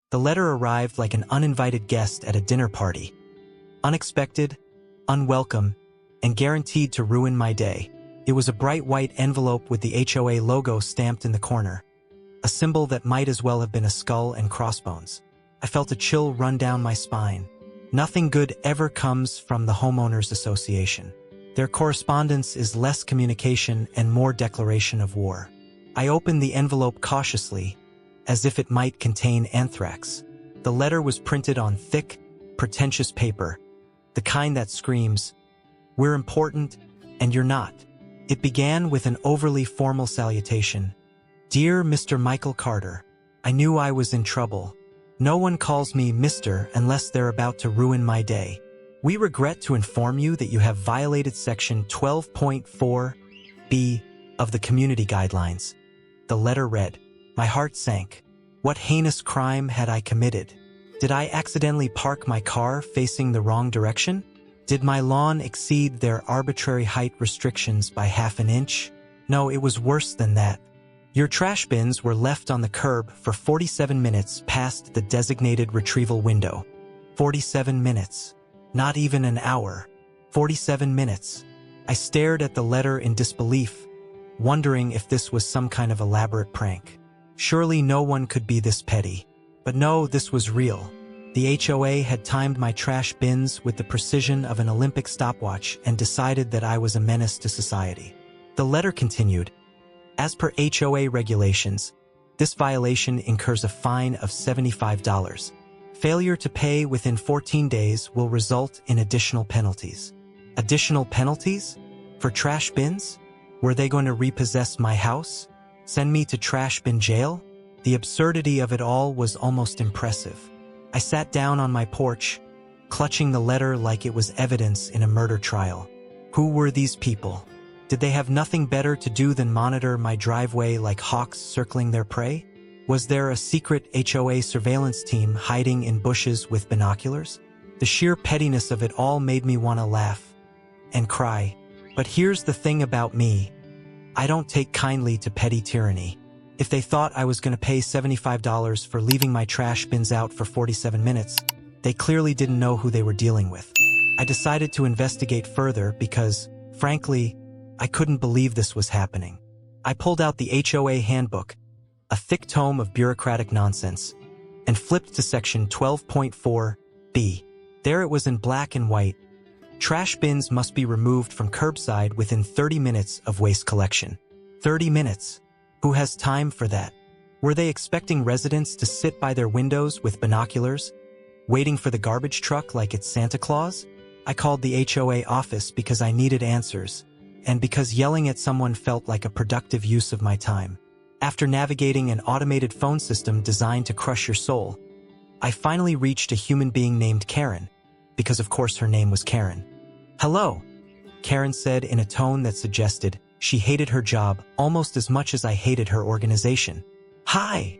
The letter arrived like an uninvited guest at a dinner party. Unexpected, unwelcome, and guaranteed to ruin my day. It was a bright white envelope with the HOA logo stamped in the corner, a symbol that might as well have been a skull and crossbones. I felt a chill run down my spine. Nothing good ever comes from the Homeowners Association. Their correspondence is less communication and more declaration of war. I opened the envelope cautiously, as if it might contain anthrax. The letter was printed on thick, pretentious paper, the kind that screams, "We're important, and you're not." It began with an overly formal salutation. "Dear Mr. Michael Carter, I knew I was in trouble. No one calls me Mr. unless they're about to ruin my day. We regret to inform you that you have violated Section 12.4b of the Community Guidelines." The letter read. My heart sank. What heinous crime had I committed? Did I accidentally park my car facing the wrong direction? Did my lawn exceed their arbitrary height restrictions by half an inch? No, it was worse than that. Your trash bins were left on the curb for 47 minutes past the designated retrieval window. 47 minutes. Not even an hour. 47 minutes. I stared at the letter in disbelief, wondering if this was some kind of elaborate prank. Surely no one could be this petty. But no, this was real. The HOA had timed my trash bins with the precision of an Olympic stopwatch and decided that I was a menace to society. The letter continued. As per HOA regulations, this violation incurs a fine of $75. Failure to pay within 14 days will result in additional penalties. Additional penalties? For trash bins? Were they going to repossess my house? Send me to trash bin jail? The absurdity of it all was almost impressive. I sat down on my porch, clutching the letter like it was evidence in a murder trial. Who were these people? Did they have nothing better to do than monitor my driveway like hawks circling their prey? Was there a secret HOA surveillance team hiding in bushes with binoculars? The sheer pettiness of it all made me want to laugh and cry. But here's the thing about me. I don't take kindly to petty tyranny. If they thought I was going to pay $75 for leaving my trash bins out for 47 minutes, they clearly didn't know who they were dealing with. I decided to investigate further because, frankly, I couldn't believe this was happening. I pulled out the HOA handbook, a thick tome of bureaucratic nonsense, and flipped to section 12.4b. There it was in black and white. Trash bins must be removed from curbside within 30 minutes of waste collection. 30 minutes. Who has time for that? Were they expecting residents to sit by their windows with binoculars, waiting for the garbage truck like it's Santa Claus? I called the HOA office because I needed answers, and because yelling at someone felt like a productive use of my time. After navigating an automated phone system designed to crush your soul, I finally reached a human being named Karen, because of course her name was Karen. "Hello," Karen said in a tone that suggested she hated her job almost as much as I hated her organization. "Hi,"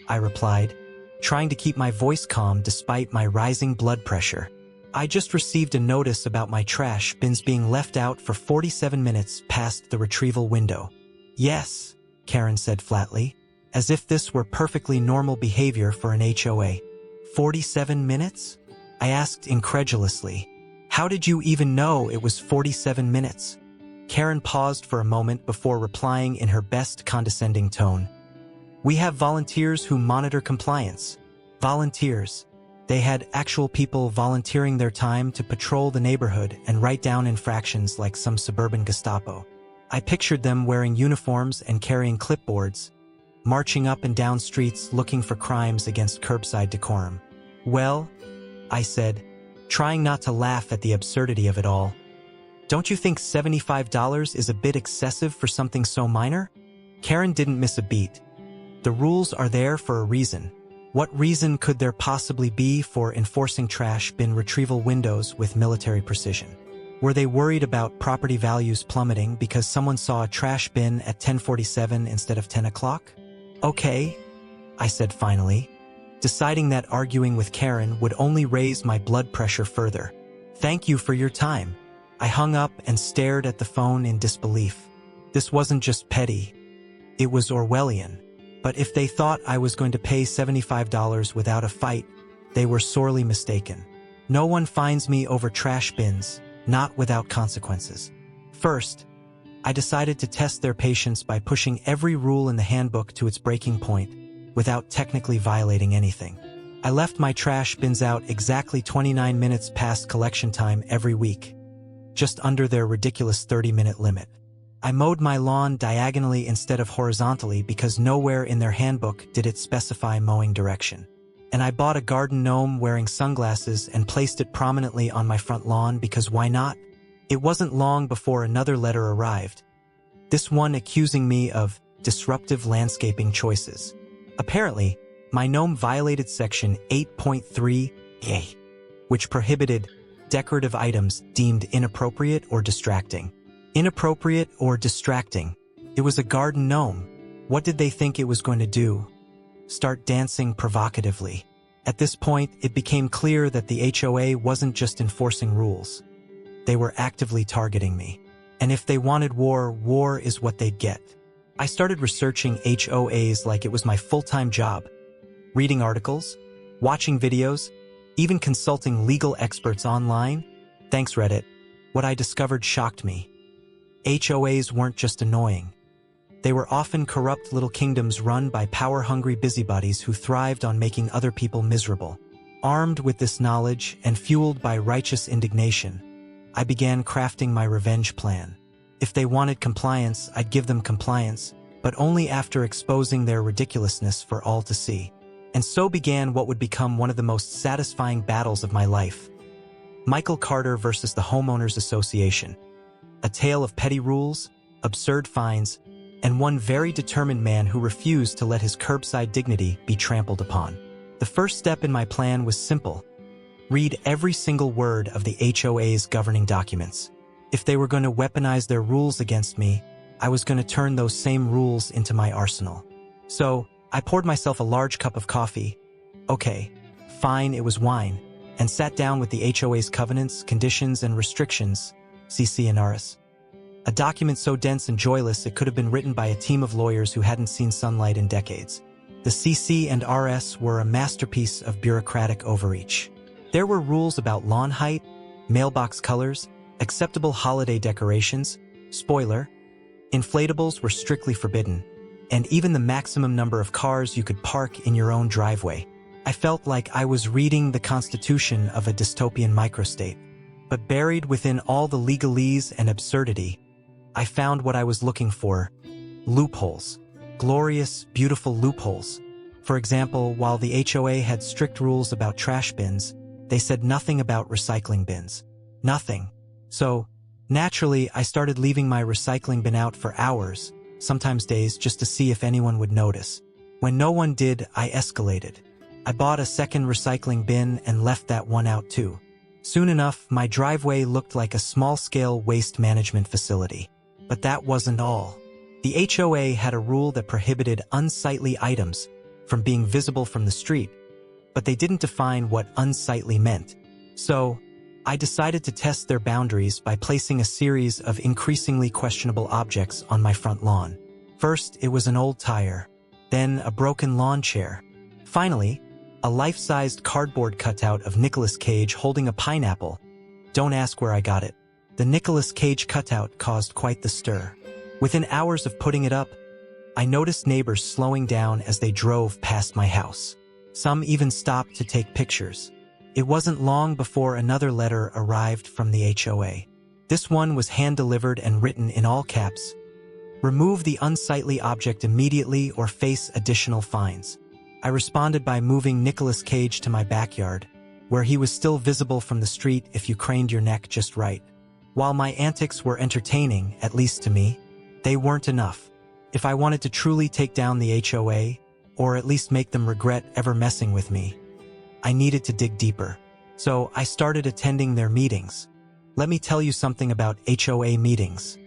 I replied, trying to keep my voice calm despite my rising blood pressure. "I just received a notice about my trash bins being left out for 47 minutes past the retrieval window." "Yes," Karen said flatly, as if this were perfectly normal behavior for an HOA. 47 minutes? I asked incredulously. "How did you even know it was 47 minutes? Karen paused for a moment before replying in her best condescending tone. "We have volunteers who monitor compliance." Volunteers. They had actual people volunteering their time to patrol the neighborhood and write down infractions like some suburban Gestapo. I pictured them wearing uniforms and carrying clipboards, marching up and down streets looking for crimes against curbside decorum. "Well," I said, trying not to laugh at the absurdity of it all, "don't you think $75 is a bit excessive for something so minor?" Karen didn't miss a beat. "The rules are there for a reason. What reason could there possibly be for enforcing trash bin retrieval windows with military precision? Were they worried about property values plummeting because someone saw a trash bin at 10:47 instead of 10 o'clock? "Okay," I said finally, deciding that arguing with Karen would only raise my blood pressure further. "Thank you for your time." I hung up and stared at the phone in disbelief. This wasn't just petty. It was Orwellian. But if they thought I was going to pay $75 without a fight, they were sorely mistaken. No one finds me over trash bins, not without consequences. First, I decided to test their patience by pushing every rule in the handbook to its breaking point, without technically violating anything. I left my trash bins out exactly 29 minutes past collection time every week, just under their ridiculous 30-minute limit. I mowed my lawn diagonally instead of horizontally because nowhere in their handbook did it specify mowing direction. And I bought a garden gnome wearing sunglasses and placed it prominently on my front lawn because why not? It wasn't long before another letter arrived, this one accusing me of disruptive landscaping choices. Apparently, my gnome violated section 8.3a, which prohibited decorative items deemed inappropriate or distracting. Inappropriate or distracting. It was a garden gnome. What did they think it was going to do? Start dancing provocatively. At this point, it became clear that the HOA wasn't just enforcing rules. They were actively targeting me. And if they wanted war, war is what they'd get. I started researching HOAs like it was my full-time job. Reading articles, watching videos, even consulting legal experts online. Thanks, Reddit. What I discovered shocked me. HOAs weren't just annoying. They were often corrupt little kingdoms run by power-hungry busybodies who thrived on making other people miserable. Armed with this knowledge and fueled by righteous indignation, I began crafting my revenge plan. If they wanted compliance, I'd give them compliance, but only after exposing their ridiculousness for all to see. And so began what would become one of the most satisfying battles of my life. Michael Carter versus the Homeowners Association. A tale of petty rules, absurd fines, and one very determined man who refused to let his curbside dignity be trampled upon. The first step in my plan was simple. Read every single word of the HOA's governing documents. If they were going to weaponize their rules against me, I was going to turn those same rules into my arsenal. So, I poured myself a large cup of coffee. Okay, fine, it was wine, and sat down with the HOA's covenants, conditions, and restrictions, CC and RS. A document so dense and joyless it could have been written by a team of lawyers who hadn't seen sunlight in decades. The CC and RS were a masterpiece of bureaucratic overreach. There were rules about lawn height, mailbox colors, acceptable holiday decorations, spoiler, inflatables were strictly forbidden, and even the maximum number of cars you could park in your own driveway. I felt like I was reading the constitution of a dystopian microstate. But buried within all the legalese and absurdity, I found what I was looking for: loopholes. Glorious, beautiful loopholes. For example, while the HOA had strict rules about trash bins, they said nothing about recycling bins. Nothing. So, naturally, I started leaving my recycling bin out for hours, sometimes days, just to see if anyone would notice. When no one did, I escalated. I bought a second recycling bin and left that one out too. Soon enough, my driveway looked like a small-scale waste management facility. But that wasn't all. The HOA had a rule that prohibited unsightly items from being visible from the street, but they didn't define what unsightly meant. So, I decided to test their boundaries by placing a series of increasingly questionable objects on my front lawn. First, it was an old tire, then a broken lawn chair. Finally, a life-sized cardboard cutout of Nicolas Cage holding a pineapple. Don't ask where I got it. The Nicolas Cage cutout caused quite the stir. Within hours of putting it up, I noticed neighbors slowing down as they drove past my house. Some even stopped to take pictures. It wasn't long before another letter arrived from the HOA. This one was hand-delivered and written in all caps. Remove the unsightly object immediately or face additional fines. I responded by moving Nicolas Cage to my backyard, where he was still visible from the street if you craned your neck just right. While my antics were entertaining, at least to me, they weren't enough. If I wanted to truly take down the HOA, or at least make them regret ever messing with me, I needed to dig deeper. So I started attending their meetings. Let me tell you something about HOA meetings.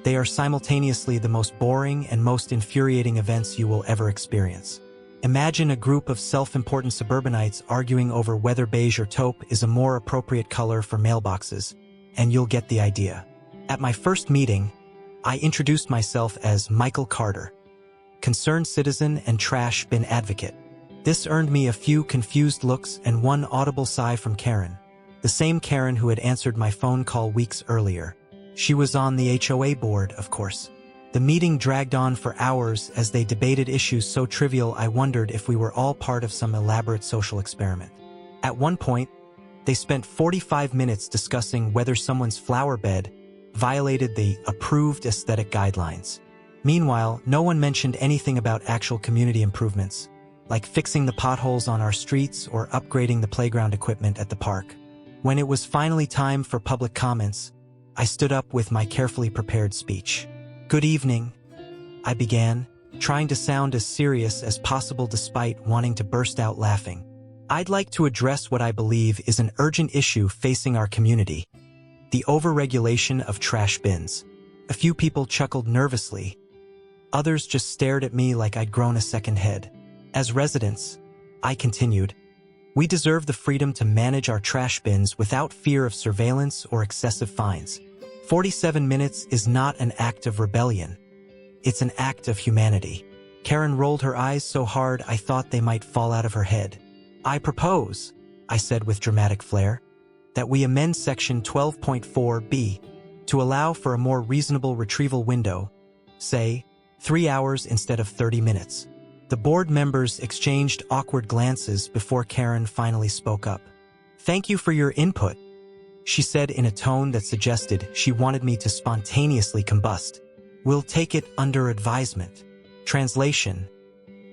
They are simultaneously the most boring and most infuriating events you will ever experience. Imagine a group of self-important suburbanites arguing over whether beige or taupe is a more appropriate color for mailboxes, and you'll get the idea. At my first meeting, I introduced myself as Michael Carter, concerned citizen and trash bin advocate. This earned me a few confused looks and one audible sigh from Karen, the same Karen who had answered my phone call weeks earlier. She was on the HOA board, of course. The meeting dragged on for hours as they debated issues so trivial I wondered if we were all part of some elaborate social experiment. At one point, they spent 45 minutes discussing whether someone's flower bed violated the approved aesthetic guidelines. Meanwhile, no one mentioned anything about actual community improvements, like fixing the potholes on our streets or upgrading the playground equipment at the park. When it was finally time for public comments, I stood up with my carefully prepared speech. "Good evening," I began, trying to sound as serious as possible despite wanting to burst out laughing. "I'd like to address what I believe is an urgent issue facing our community: the overregulation of trash bins." A few people chuckled nervously. Others just stared at me like I'd grown a second head. "As residents," I continued, "we deserve the freedom to manage our trash bins without fear of surveillance or excessive fines. 47 minutes is not an act of rebellion. It's an act of humanity." Karen rolled her eyes so hard I thought they might fall out of her head. "I propose," I said with dramatic flair, "that we amend Section 12.4b to allow for a more reasonable retrieval window, say, 3 hours instead of 30 minutes. The board members exchanged awkward glances before Karen finally spoke up. "Thank you for your input," she said in a tone that suggested she wanted me to spontaneously combust. "We'll take it under advisement." Translation: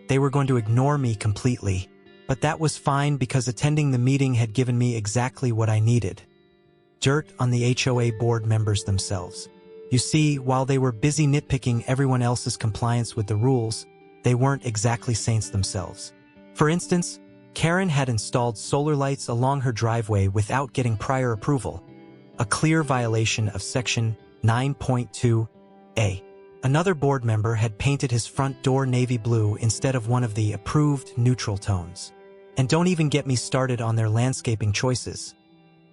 they were going to ignore me completely, but that was fine because attending the meeting had given me exactly what I needed: dirt on the HOA board members themselves. You see, while they were busy nitpicking everyone else's compliance with the rules, they weren't exactly saints themselves. For instance, Karen had installed solar lights along her driveway without getting prior approval, a clear violation of Section 9.2a. Another board member had painted his front door navy blue instead of one of the approved neutral tones. And don't even get me started on their landscaping choices.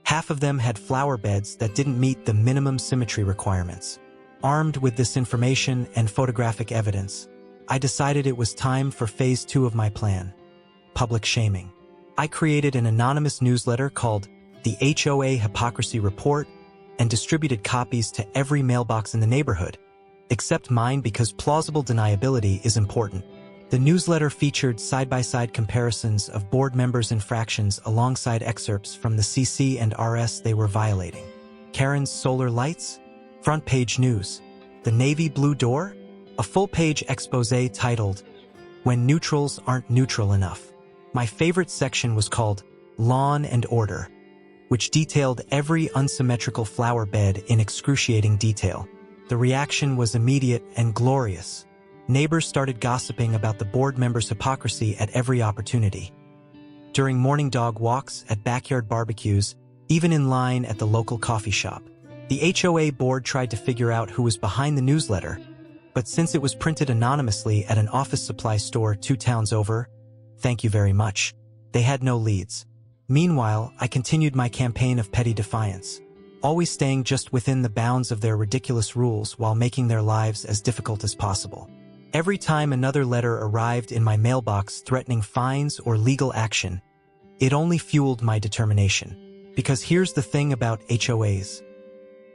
Half of them had flower beds that didn't meet the minimum symmetry requirements. Armed with this information and photographic evidence, I decided it was time for phase 2 of my plan: public shaming. I created an anonymous newsletter called the HOA Hypocrisy Report and distributed copies to every mailbox in the neighborhood, except mine because plausible deniability is important. The newsletter featured side-by-side comparisons of board members' infractions alongside excerpts from the CC and RS they were violating. Karen's solar lights? Front page news. The navy blue door? A full-page exposé titled, "When Neutrals Aren't Neutral Enough." My favorite section was called Lawn and Order, which detailed every unsymmetrical flower bed in excruciating detail. The reaction was immediate and glorious. Neighbors started gossiping about the board members' hypocrisy at every opportunity. During morning dog walks, at backyard barbecues, even in line at the local coffee shop. The HOA board tried to figure out who was behind the newsletter, but since it was printed anonymously at an office supply store 2 towns over, thank you very much, they had no leads. Meanwhile, I continued my campaign of petty defiance, always staying just within the bounds of their ridiculous rules while making their lives as difficult as possible. Every time another letter arrived in my mailbox threatening fines or legal action, it only fueled my determination. Because here's the thing about HOAs.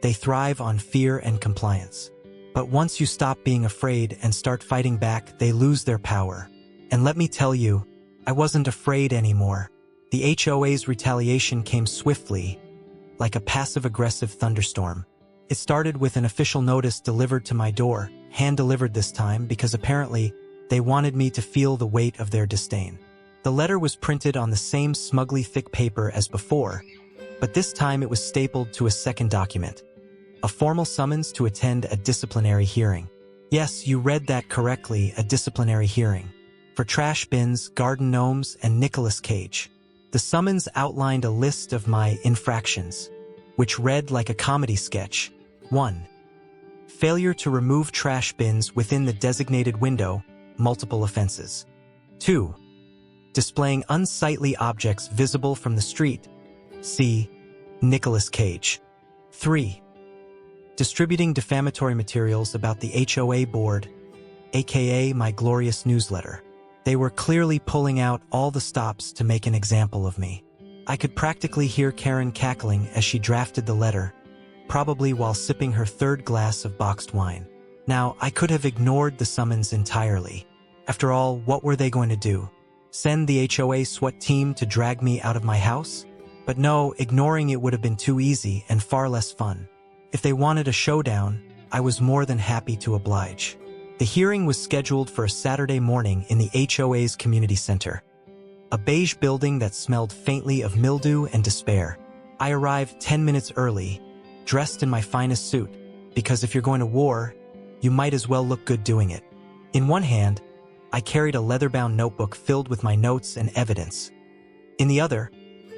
They thrive on fear and compliance. But once you stop being afraid and start fighting back, they lose their power. And let me tell you, I wasn't afraid anymore. The HOA's retaliation came swiftly, like a passive-aggressive thunderstorm. It started with an official notice delivered to my door, hand-delivered this time because apparently they wanted me to feel the weight of their disdain. The letter was printed on the same smugly thick paper as before, but this time it was stapled to a second document: a formal summons to attend a disciplinary hearing. Yes, you read that correctly, a disciplinary hearing. For trash bins, garden gnomes, and Nicolas Cage. The summons outlined a list of my infractions, which read like a comedy sketch. 1. Failure to remove trash bins within the designated window, multiple offenses. 2. Displaying unsightly objects visible from the street. See Nicolas Cage. 3. Distributing defamatory materials about the HOA board. aka my glorious newsletter. They were clearly pulling out all the stops to make an example of me. I could practically hear Karen cackling as she drafted the letter, probably while sipping her third glass of boxed wine. Now, I could have ignored the summons entirely. After all, what were they going to do? Send the HOA SWAT team to drag me out of my house? But no, ignoring it would have been too easy and far less fun. If they wanted a showdown, I was more than happy to oblige. The hearing was scheduled for a Saturday morning in the HOA's community center, a beige building that smelled faintly of mildew and despair. I arrived 10 minutes early, dressed in my finest suit, because if you're going to war, you might as well look good doing it. In one hand, I carried a leather-bound notebook filled with my notes and evidence. In the other,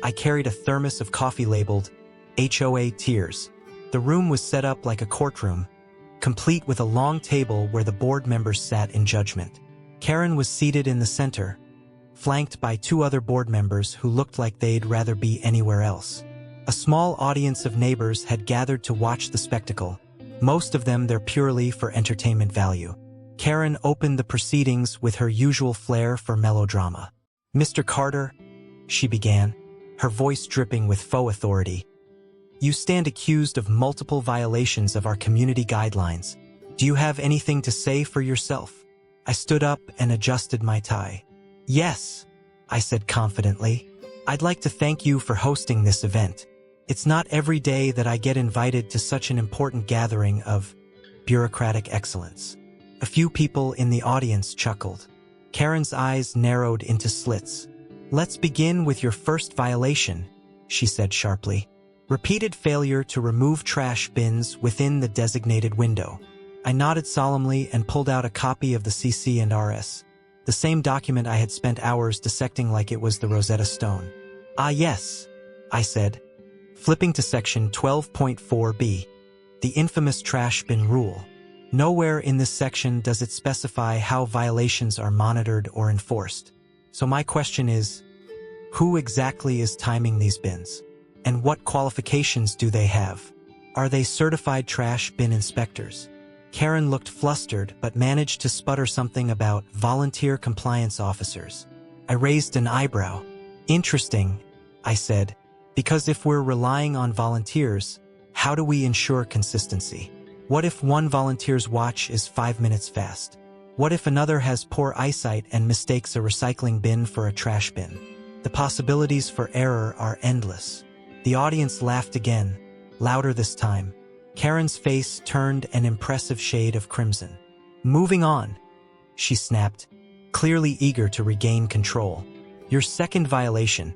I carried a thermos of coffee labeled HOA Tears. The room was set up like a courtroom, complete with a long table where the board members sat in judgment. Karen was seated in the center, flanked by two other board members who looked like they'd rather be anywhere else. A small audience of neighbors had gathered to watch the spectacle, most of them there purely for entertainment value. Karen opened the proceedings with her usual flair for melodrama. "Mr. Carter," she began, her voice dripping with faux authority, "you stand accused of multiple violations of our community guidelines. Do you have anything to say for yourself?" I stood up and adjusted my tie. "Yes," I said confidently. "I'd like to thank you for hosting this event. It's not every day that I get invited to such an important gathering of bureaucratic excellence." A few people in the audience chuckled. Karen's eyes narrowed into slits. "Let's begin with your first violation," she said sharply. "Repeated failure to remove trash bins within the designated window." I nodded solemnly and pulled out a copy of the CC&RS, the same document I had spent hours dissecting like it was the Rosetta Stone. "Ah yes," I said, flipping to section 12.4b, the infamous trash bin rule. Nowhere in this section does it specify how violations are monitored or enforced. So my question is, who exactly is timing these bins? And what qualifications do they have? Are they certified trash bin inspectors? Karen looked flustered but managed to sputter something about volunteer compliance officers. I raised an eyebrow. "Interesting," I said, "because if we're relying on volunteers, how do we ensure consistency? What if one volunteer's watch is 5 minutes fast? What if another has poor eyesight and mistakes a recycling bin for a trash bin? The possibilities for error are endless." The audience laughed again, louder this time. Karen's face turned an impressive shade of crimson. "Moving on," she snapped, clearly eager to regain control. "Your second violation,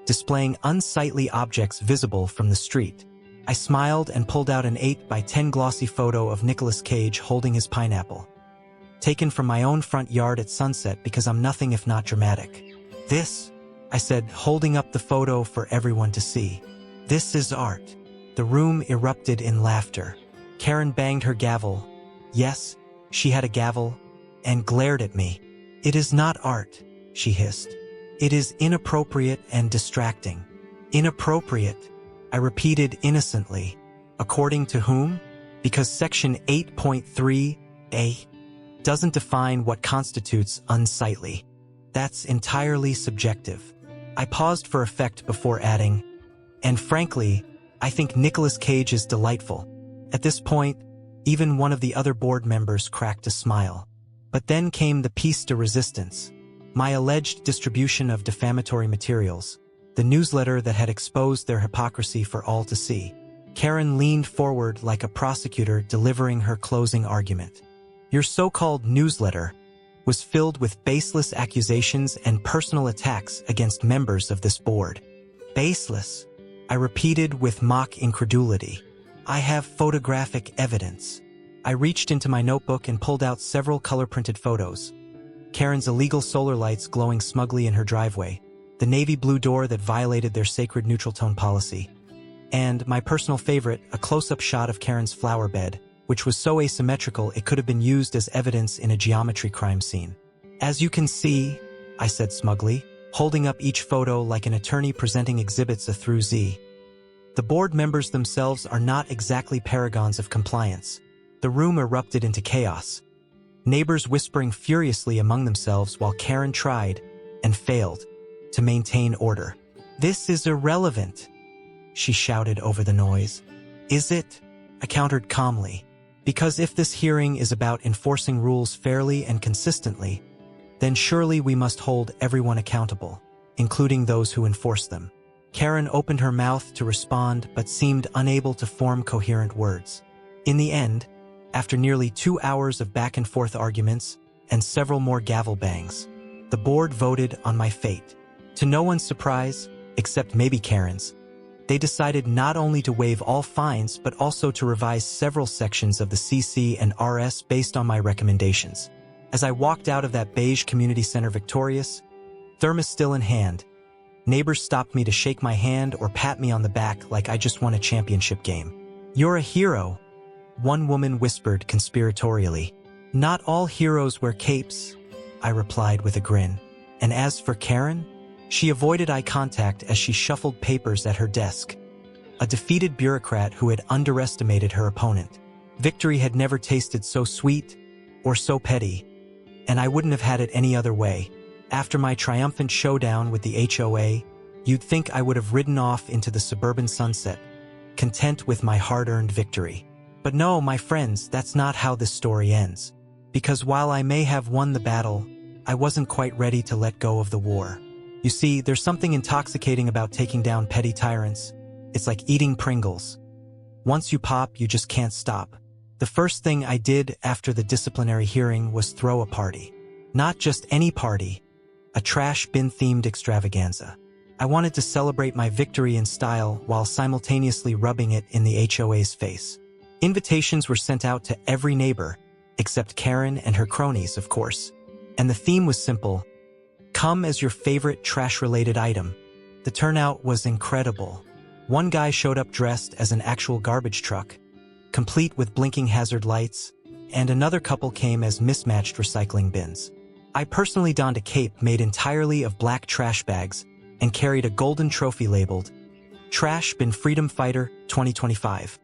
displaying unsightly objects visible from the street." I smiled and pulled out an 8x10 glossy photo of Nicolas Cage holding his pineapple, taken from my own front yard at sunset because I'm nothing if not dramatic. "This," I said, holding up the photo for everyone to see. "This is art." The room erupted in laughter. Karen banged her gavel. Yes, she had a gavel, and glared at me. "It is not art," she hissed. "It is inappropriate and distracting." "Inappropriate," I repeated innocently. "According to whom?" Because section 8.3a doesn't define what constitutes unsightly. That's entirely subjective. I paused for effect before adding, "And frankly, I think Nicolas Cage is delightful." At this point, even one of the other board members cracked a smile. But then came the piece de resistance, my alleged distribution of defamatory materials, the newsletter that had exposed their hypocrisy for all to see. Karen leaned forward like a prosecutor delivering her closing argument. "Your so-called newsletter was filled with baseless accusations and personal attacks against members of this board." "Baseless," I repeated with mock incredulity. "I have photographic evidence." I reached into my notebook and pulled out several color-printed photos. Karen's illegal solar lights glowing smugly in her driveway, the navy blue door that violated their sacred neutral tone policy, and my personal favorite, a close-up shot of Karen's flower bed, which was so asymmetrical it could have been used as evidence in a geometry crime scene. "As you can see," I said smugly, holding up each photo like an attorney presenting exhibits A through Z. "The board members themselves are not exactly paragons of compliance." The room erupted into chaos. neighbors whispering furiously among themselves while Karen tried, and failed, to maintain order. "This is irrelevant," she shouted over the noise. "Is it?" I countered calmly. "Because if this hearing is about enforcing rules fairly and consistently, then surely we must hold everyone accountable, including those who enforce them." Karen opened her mouth to respond but seemed unable to form coherent words. In the end, after nearly 2 hours of back-and-forth arguments and several more gavel bangs, the board voted on my fate. To no one's surprise, except maybe Karen's, they decided not only to waive all fines but also to revise several sections of the CC and RS based on my recommendations. As I walked out of that beige community center victorious, thermos still in hand, neighbors stopped me to shake my hand or pat me on the back like I just won a championship game. "You're a hero," one woman whispered conspiratorially. "Not all heroes wear capes," I replied with a grin. And as for Karen, she avoided eye contact as she shuffled papers at her desk. A defeated bureaucrat who had underestimated her opponent. Victory had never tasted so sweet or so petty, and I wouldn't have had it any other way. After my triumphant showdown with the HOA, you'd think I would have ridden off into the suburban sunset, content with my hard-earned victory. But no, my friends, that's not how this story ends. Because while I may have won the battle, I wasn't quite ready to let go of the war. You see, there's something intoxicating about taking down petty tyrants. It's like eating Pringles. Once you pop, you just can't stop. The first thing I did after the disciplinary hearing was throw a party. Not just any party, a trash bin-themed extravaganza. I wanted to celebrate my victory in style while simultaneously rubbing it in the HOA's face. Invitations were sent out to every neighbor, except Karen and her cronies, of course. And the theme was simple: come as your favorite trash-related item. The turnout was incredible. One guy showed up dressed as an actual garbage truck, complete with blinking hazard lights, and another couple came as mismatched recycling bins. I personally donned a cape made entirely of black trash bags and carried a golden trophy labeled Trash Bin Freedom Fighter 2025.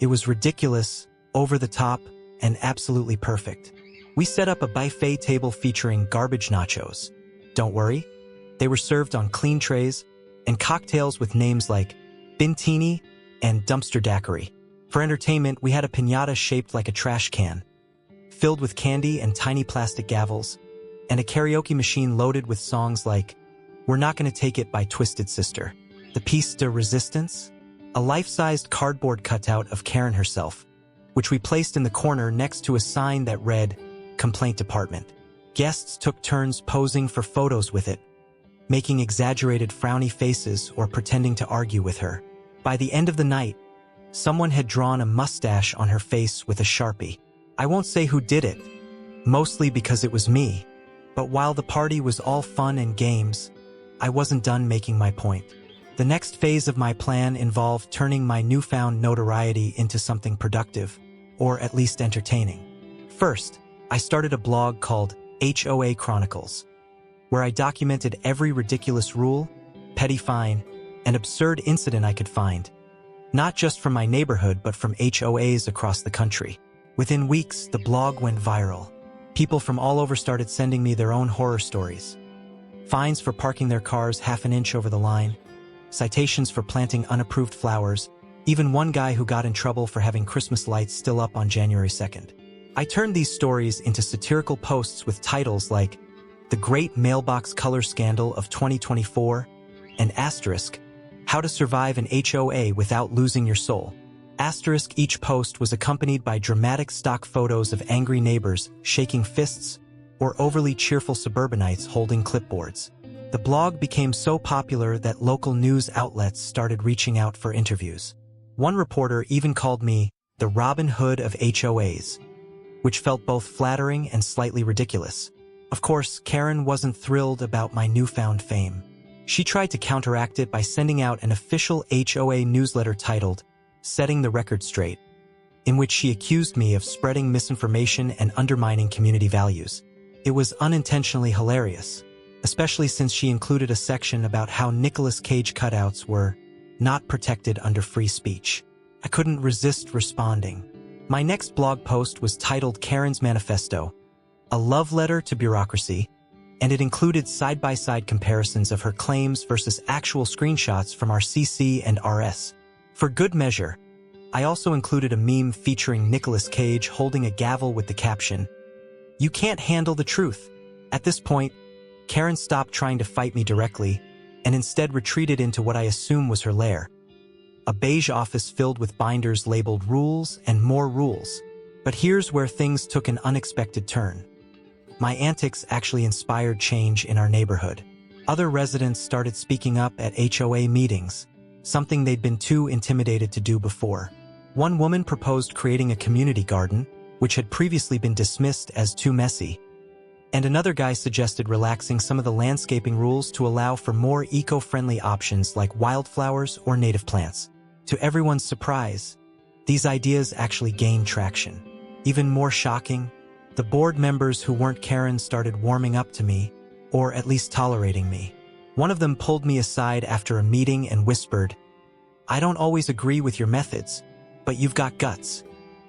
It was ridiculous, over the top, and absolutely perfect. We set up a buffet table featuring garbage nachos. Don't worry, they were served on clean trays, and cocktails with names like Bintini and Dumpster Daiquiri. For entertainment, we had a piñata shaped like a trash can, filled with candy and tiny plastic gavels, and a karaoke machine loaded with songs like We're Not Gonna Take It by Twisted Sister. The piece de resistance? A life-sized cardboard cutout of Karen herself, which we placed in the corner next to a sign that read, Complaint Department. Guests took turns posing for photos with it, making exaggerated frowny faces or pretending to argue with her. By the end of the night, someone had drawn a mustache on her face with a Sharpie. I won't say who did it, mostly because it was me. But while the party was all fun and games, I wasn't done making my point. The next phase of my plan involved turning my newfound notoriety into something productive, or at least entertaining. First, I started a blog called HOA Chronicles, where I documented every ridiculous rule, petty fine, and absurd incident I could find, not just from my neighborhood but from HOAs across the country. Within weeks, the blog went viral. People from all over started sending me their own horror stories. Fines for parking their cars half an inch over the line, citations for planting unapproved flowers, even one guy who got in trouble for having Christmas lights still up on January 2nd. I turned these stories into satirical posts with titles like The Great Mailbox Color Scandal of 2024 and Asterisk, How to Survive an HOA Without Losing Your Soul. Asterisk, each post was accompanied by dramatic stock photos of angry neighbors shaking fists or overly cheerful suburbanites holding clipboards. The blog became so popular that local news outlets started reaching out for interviews. One reporter even called me the Robin Hood of HOAs, which felt both flattering and slightly ridiculous. Of course, Karen wasn't thrilled about my newfound fame. She tried to counteract it by sending out an official HOA newsletter titled Setting the Record Straight, in which she accused me of spreading misinformation and undermining community values. It was unintentionally hilarious, especially since she included a section about how Nicolas Cage cutouts were not protected under free speech. I couldn't resist responding. My next blog post was titled Karen's Manifesto, a love letter to bureaucracy, and it included side-by-side comparisons of her claims versus actual screenshots from our CC and RS. For good measure, I also included a meme featuring Nicolas Cage holding a gavel with the caption, "You can't handle the truth." At this point, Karen stopped trying to fight me directly and instead retreated into what I assume was her lair. A beige office filled with binders labeled rules and more rules. But here's where things took an unexpected turn. My antics actually inspired change in our neighborhood. Other residents started speaking up at HOA meetings, something they'd been too intimidated to do before. One woman proposed creating a community garden, which had previously been dismissed as too messy. And another guy suggested relaxing some of the landscaping rules to allow for more eco-friendly options like wildflowers or native plants. To everyone's surprise, these ideas actually gained traction. Even more shocking, the board members who weren't Karen started warming up to me, or at least tolerating me. One of them pulled me aside after a meeting and whispered, "I don't always agree with your methods, but you've got guts."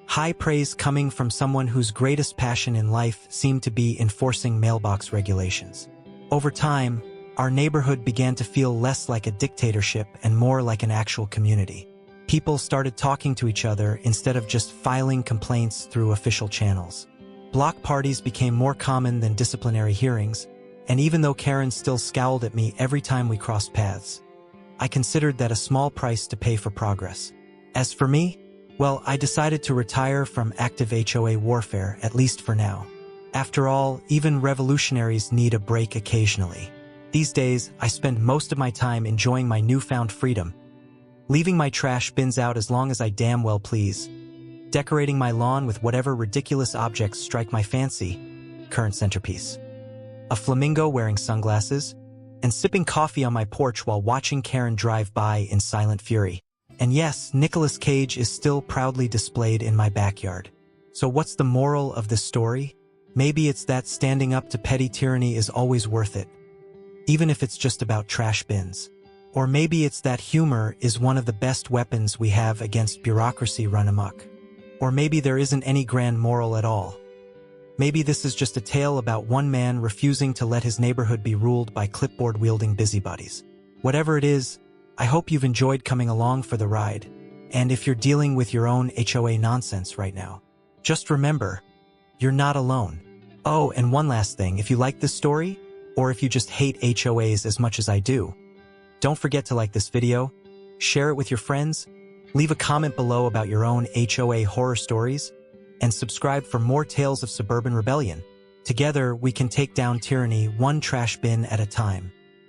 High praise coming from someone whose greatest passion in life seemed to be enforcing mailbox regulations. Over time, our neighborhood began to feel less like a dictatorship and more like an actual community. People started talking to each other instead of just filing complaints through official channels. Block parties became more common than disciplinary hearings, and even though Karen still scowled at me every time we crossed paths, I considered that a small price to pay for progress. As for me, well, I decided to retire from active HOA warfare, at least for now. After all, even revolutionaries need a break occasionally. These days, I spend most of my time enjoying my newfound freedom, leaving my trash bins out as long as I damn well please, decorating my lawn with whatever ridiculous objects strike my fancy, current centerpiece, a flamingo wearing sunglasses, and sipping coffee on my porch while watching Karen drive by in silent fury. And yes, Nicolas Cage is still proudly displayed in my backyard. So what's the moral of this story? Maybe it's that standing up to petty tyranny is always worth it, even if it's just about trash bins. Or maybe it's that humor is one of the best weapons we have against bureaucracy run amok. Or maybe there isn't any grand moral at all. Maybe this is just a tale about one man refusing to let his neighborhood be ruled by clipboard-wielding busybodies. Whatever it is, I hope you've enjoyed coming along for the ride. And if you're dealing with your own HOA nonsense right now, just remember, you're not alone. Oh, and one last thing, if you like this story, or if you just hate HOAs as much as I do, don't forget to like this video, share it with your friends, leave a comment below about your own HOA horror stories, and subscribe for more tales of suburban rebellion. Together, we can take down tyranny one trash bin at a time.